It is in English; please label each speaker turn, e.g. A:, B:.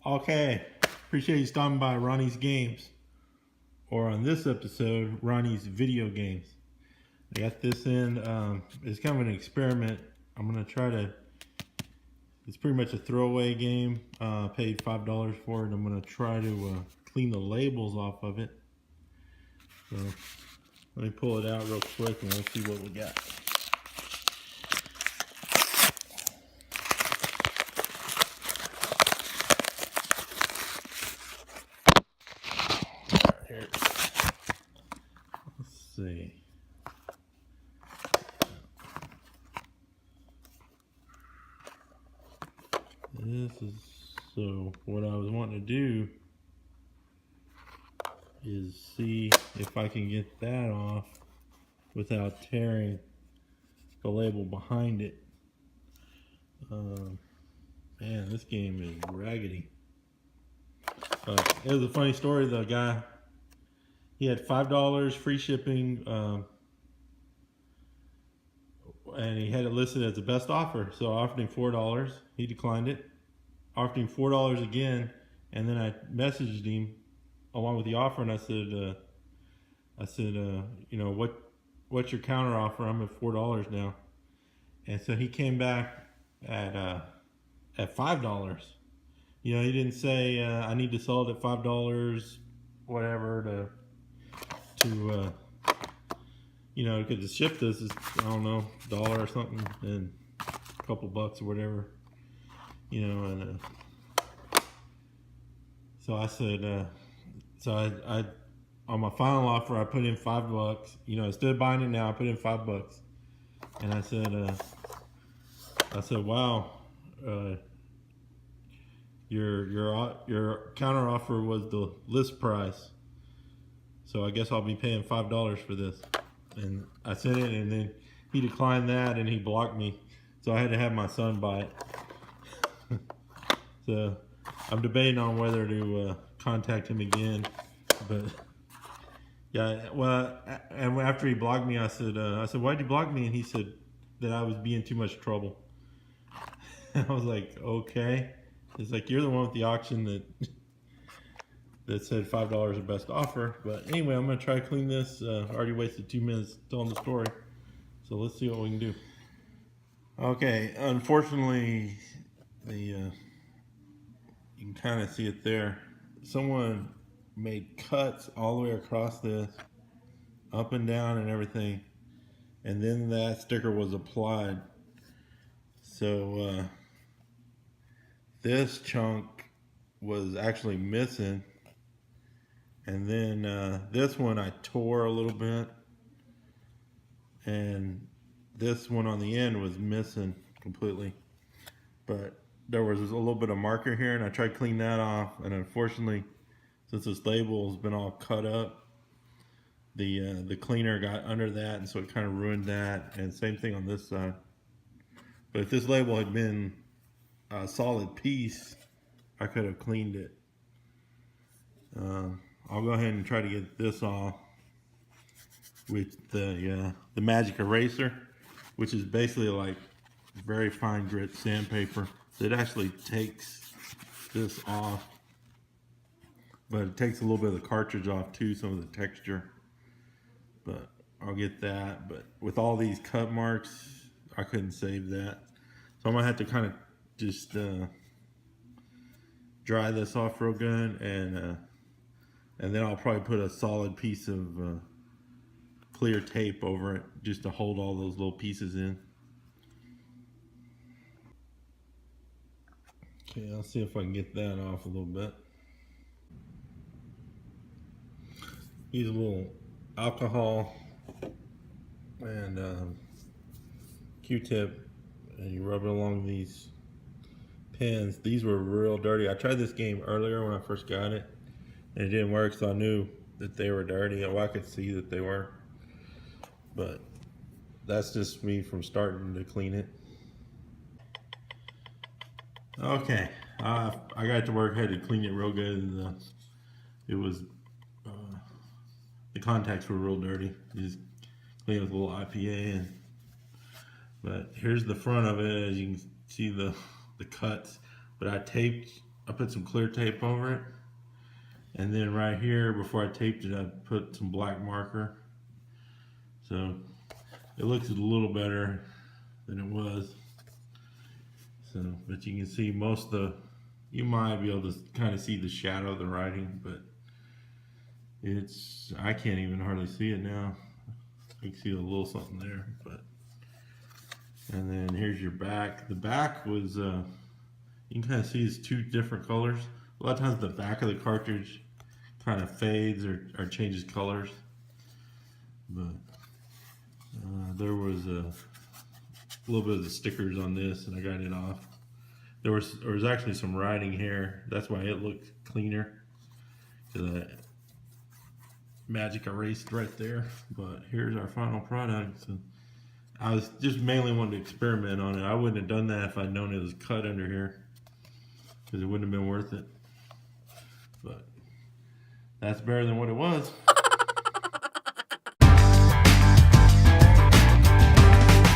A: Okay, appreciate you stopping by Ronnie's Games, or on this episode, Ronnie's Video Games. I got this in, it's kind of an experiment. I'm going to try to, it's pretty much a throwaway game. Paid $5 for it. I'm going to try to clean the labels off of it. So let me pull it out real quick and we'll see what we got. Here. Let's see. This is, so what I was wanting to do is see if I can get that off without tearing the label behind it. Man, this game is raggedy. It was a funny story. The guy, he had $5 free shipping, and he had it listed as the best offer. So I offered him $4. He declined it. Offered him $4 again, and then I messaged him along with the offer, and I said, you know, what's your counter offer? I'm at $4 now. And so he came back at $5. You know, he didn't say I need to sell it at $5, whatever, to you know, because the ship this is, I don't know, $1 or something, and a couple bucks or whatever, you know. And so I said, so I on my final offer I put in $5. You know, instead of buying it now, I put in $5, and I said, wow, your counter offer was the list price, so I guess I'll be paying $5 for this. And I sent it, and then he declined that, and he blocked me, so I had to have my son buy it. So I'm debating on whether to contact him again, but yeah. Well, and after he blocked me, I said, why'd you block me? And he said that I was being too much trouble. I was like, okay. It's like, you're the one with the auction that said $5 the best offer. But anyway, I'm gonna try to clean this. Already wasted 2 minutes telling the story, so let's see what we can do. Okay, unfortunately, you can kind of see it there. Someone made cuts all the way across this, up and down and everything, and then that sticker was applied. So this chunk was actually missing, and then this one I tore a little bit, and this one on the end was missing completely. But there was a little bit of marker here, and I tried to clean that off, and unfortunately, since this label has been all cut up, the cleaner got under that, and so it kind of ruined that. And same thing on this side. But if this label had been a solid piece, I could have cleaned it. I'll go ahead and try to get this off with the magic eraser, which is basically like very fine grit sandpaper. So it actually takes this off, but it takes a little bit of the cartridge off too, some of the texture. But I'll get that. But with all these cut marks, I couldn't save that, so I'm gonna have to kind of just dry this off real good, and then I'll probably put a solid piece of clear tape over it just to hold all those little pieces in. Okay, I'll see if I can get that off a little bit. Use a little alcohol and Q-tip, and you rub it along these pins. These were real dirty. I tried this game earlier when I first got it, and it didn't work, so I knew that they were dirty. Well, I could see that they were, but that's just me from starting to clean it. Okay, I got to work, had to clean it real good, and it was, the contacts were real dirty. You just clean it with a little IPA, but here's the front of it. As you can see, the cuts, but I taped I put some clear tape over it, and then right here before I taped it I put some black marker, so it looks a little better than it was. So, but you can see most of the, you might be able to kind of see the shadow of the writing, but it's, I can't even hardly see it now. You can see a little something there, but, and then here's your back. The back was, you can kind of see it's two different colors. A lot of times the back of the cartridge kind of fades or changes colors, but there was a little bit of the stickers on this and I got it off. There was actually some writing here. That's why it looked cleaner, because I magic erased right there. But here's our final product. So I was just mainly wanting to experiment on it. I wouldn't have done that if I'd known it was cut under here, because it wouldn't have been worth it. But that's better than what it was.